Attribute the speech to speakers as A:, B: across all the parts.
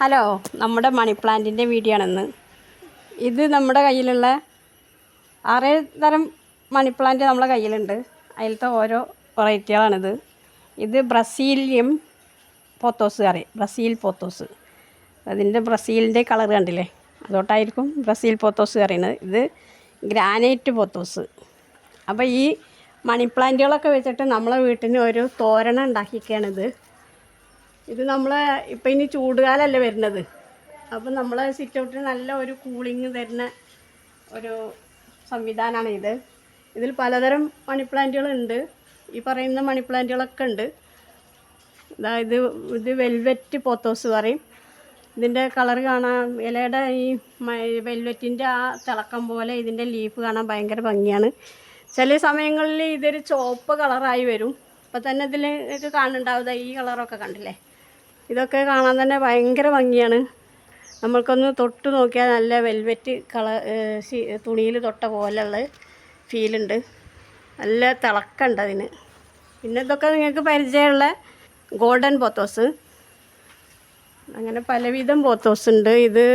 A: Hello, നമ്മുടെ മണി പ്ലാന്റിൻ്റെ video ആണെന്ന്. ഇത് നമ്മുടെ കയ്യിലുള്ള 6 തരം മണി പ്ലാന്റ് നമ്മുടെ കയ്യിലുണ്ട്. അതിലത്തെ ഓരോ വെറൈറ്റികളാണിത്. ഇത് ബ്രസീലിയം പോത്തോസ് അറിയാം, ബ്രസീൽ പോത്തോസ്. അതിൻ്റെ ബ്രസീലിൻ്റെ കളർ കണ്ടില്ലേ, അതോട്ടായിരിക്കും ബ്രസീൽ പോത്തോസ് അറിയുന്നത്. ഇത് ഗ്രാനൈറ്റ് പോത്തോസ്. അപ്പോൾ ഈ മണി പ്ലാന്റുകളൊക്കെ വെച്ചിട്ട് നമ്മളെ വീട്ടിന് ഒരു തോരണം ഉണ്ടാക്കിയിരിക്കുകയാണിത്. ഇത് നമ്മളെ ഇപ്പം ഇനി ചൂടുകാലമല്ലേ വരുന്നത്, അപ്പം നമ്മളെ സിറ്റ് ഔട്ടിന് നല്ല ഒരു കൂളിങ് തരുന്ന ഒരു സംവിധാനമാണ് ഇത്. ഇതിൽ പലതരം മണി പ്ലാന്റുകളുണ്ട്. ഈ പറയുന്ന മണി പ്ലാന്റുകളൊക്കെ ഉണ്ട്. അതായത് ഇത് വെൽവെറ്റ് പോത്തോസ് പറയും. ഇതിൻ്റെ കളർ കാണാൻ, ഇലയുടെ ഈ വെൽവെറ്റിൻ്റെ ആ തിളക്കം പോലെ ഇതിൻ്റെ ലീഫ് കാണാൻ ഭയങ്കര ഭംഗിയാണ്. ചില സമയങ്ങളിൽ ഇതൊരു ചുവപ്പ് കളറായി വരും. ഇപ്പം തന്നെ ഇതിൽ ഇത് കാണുന്നുണ്ടാവുക, ഈ കളറൊക്കെ കണ്ടില്ലേ. ഇതൊക്കെ കാണാൻ തന്നെ ഭയങ്കര ഭംഗിയാണ്. നമ്മൾക്കൊന്ന് തൊട്ട് നോക്കിയാൽ നല്ല വെൽവെറ്റ് തുണിയിൽ തൊട്ട പോലെയുള്ള ഫീലുണ്ട്. നല്ല തിളക്കമുണ്ട് അതിന്. പിന്നെ ഇതൊക്കെ നിങ്ങൾക്ക് പരിചയമുള്ള ഗോൾഡൻ പോത്തോസ്. അങ്ങനെ പലവിധം പോത്തോസ് ഉണ്ട്. ഇത്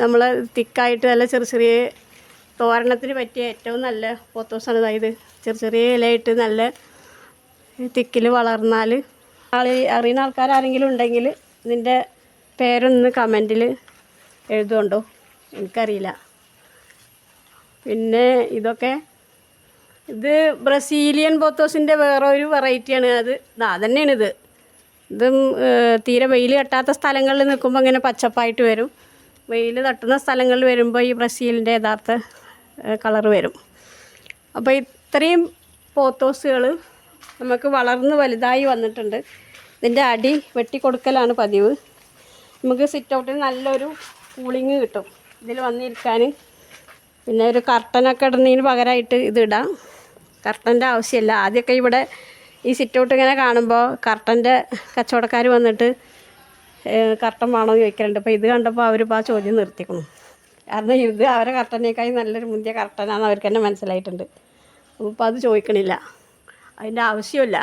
A: നമ്മൾ തിക്കായിട്ട് നല്ല ചെറിയ ചെറിയ തോരണത്തിന് പറ്റിയ ഏറ്റവും നല്ല പോത്തോസാണ്. അതായത് ചെറിയ ചെറിയ ഇലയിട്ട് നല്ല തിക്കിൽ വളർന്നാൽ അറിയുന്ന ആൾക്കാരെങ്കിലും ഉണ്ടെങ്കിൽ ഇതിൻ്റെ പേരൊന്ന് കമൻറ്റിൽ എഴുതുകൊണ്ടോ, എനിക്കറിയില്ല. പിന്നെ ഇത് ബ്രസീലിയൻ പോത്തോസിൻ്റെ വേറെ ഒരു വെറൈറ്റിയാണ്. അതന്നെയാണിത്. ഇതും തീരെ വെയിൽ തട്ടാത്ത സ്ഥലങ്ങളിൽ നിൽക്കുമ്പോൾ ഇങ്ങനെ പച്ചപ്പായിട്ട് വരും. വെയിൽ തട്ടുന്ന സ്ഥലങ്ങളിൽ വരുമ്പോൾ ഈ ബ്രസീലിൻ്റെ യഥാർത്ഥ കളർ വരും. അപ്പോൾ ഇത്രയും പോത്തോസുകൾ നമുക്ക് വളർന്ന് വലുതായി വന്നിട്ടുണ്ട്. ഇതിൻ്റെ അടി വെട്ടിക്കൊടുക്കലാണ് പതിവ്. നമുക്ക് സിറ്റ് ഔട്ടിൽ നല്ലൊരു കൂളിങ് കിട്ടും ഇതിൽ വന്നിരിക്കാൻ. പിന്നെ ഒരു കർട്ടനൊക്കെ ഇടുന്നതിന് പകരമായിട്ട് ഇതിടാം. കർട്ടൻ്റെ ആവശ്യമില്ല. ആദ്യമൊക്കെ ഇവിടെ ഈ സിറ്റ് ഔട്ട് ഇങ്ങനെ കാണുമ്പോൾ കർട്ടൻ്റെ കച്ചവടക്കാർ വന്നിട്ട് കർട്ടൻ വേണോ എന്ന് ചോദിക്കലുണ്ട്. അപ്പോൾ ഇത് കണ്ടപ്പോൾ അവരിപ്പോൾ ആ ചോദ്യം നിർത്തിക്കണം. കാരണം ഇത് അവരെ കർട്ടനേക്കായി നല്ലൊരു മുന്തിയ കർട്ടനാണെന്ന് അവർക്ക് തന്നെ മനസ്സിലായിട്ടുണ്ട്. അപ്പോൾ അത് ചോദിക്കണില്ല, അതിൻ്റെ ആവശ്യമില്ല.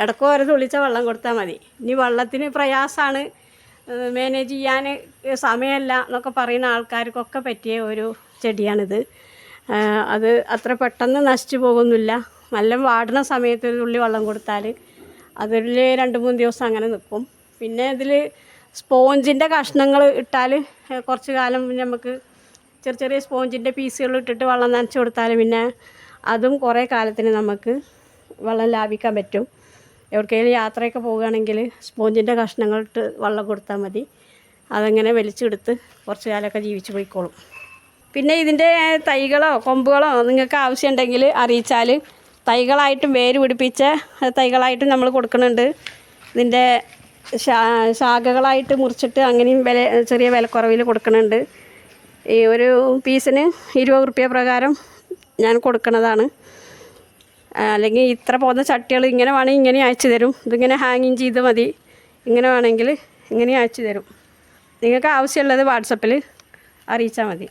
A: ഇടയ്ക്ക് ഓരോ തുള്ളിച്ച വെള്ളം കൊടുത്താൽ മതി. ഇനി വെള്ളത്തിന് പ്രയാസമാണ്, മാനേജ് ചെയ്യാൻ സമയമല്ല എന്നൊക്കെ പറയുന്ന ആൾക്കാർക്കൊക്കെ പറ്റിയ ഒരു ചെടിയാണിത്. അത് അത്ര പെട്ടെന്ന് നശിച്ചു പോകുന്നില്ല. നല്ല വാടുന്ന സമയത്ത് ഒരു തുള്ളി വെള്ളം കൊടുത്താൽ അതിൽ 2-3 ദിവസം അങ്ങനെ നിൽക്കും. പിന്നെ ഇതിൽ സ്പോഞ്ചിൻ്റെ കഷ്ണങ്ങൾ ഇട്ടാൽ കുറച്ച് കാലം നമുക്ക് ചെറിയ ചെറിയ സ്പോഞ്ചിൻ്റെ പീസുകൾ ഇട്ടിട്ട് വെള്ളം നനച്ച് കൊടുത്താൽ പിന്നെ അതും കുറേ കാലത്തിന് നമുക്ക് വെള്ളം ലാഭിക്കാൻ പറ്റും. എവിടേക്കെങ്കിലും യാത്രയൊക്കെ പോവുകയാണെങ്കിൽ സ്പോഞ്ചിൻ്റെ കഷ്ണങ്ങളിട്ട് വെള്ളം കൊടുത്താൽ മതി. അതങ്ങനെ വലിച്ചെടുത്ത് കുറച്ച് കാലമൊക്കെ ജീവിച്ച് പോയിക്കോളും. പിന്നെ ഇതിൻ്റെ തൈകളോ കൊമ്പുകളോ നിങ്ങൾക്ക് ആവശ്യമുണ്ടെങ്കിൽ അറിയിച്ചാൽ തൈകളായിട്ടും വേര് പിടിപ്പിച്ച തൈകളായിട്ടും നമ്മൾ കൊടുക്കുന്നുണ്ട്. ഇതിൻ്റെ ശാഖകളായിട്ട് മുറിച്ചിട്ട് അങ്ങനെയും ചെറിയ വിലക്കുറവിൽ കൊടുക്കുന്നുണ്ട്. ഈ ഒരു പീസിന് 20 റുപ്യ പ്രകാരം ഞാൻ കൊടുക്കുന്നതാണ്. അല്ലെങ്കിൽ ഇത്ര പോകുന്ന ചട്ടികൾ ഇങ്ങനെ വേണമെങ്കിൽ ഇങ്ങനെ അയച്ചു തരും. ഇതിങ്ങനെ ഹാങ്ങിങ് ചെയ്ത് മതി. ഇങ്ങനെ വേണമെങ്കിൽ ഇങ്ങനെ അയച്ചു തരും. നിങ്ങൾക്ക് ആവശ്യമുള്ളത് വാട്സപ്പിൽ അറിയിച്ചാൽ മതി.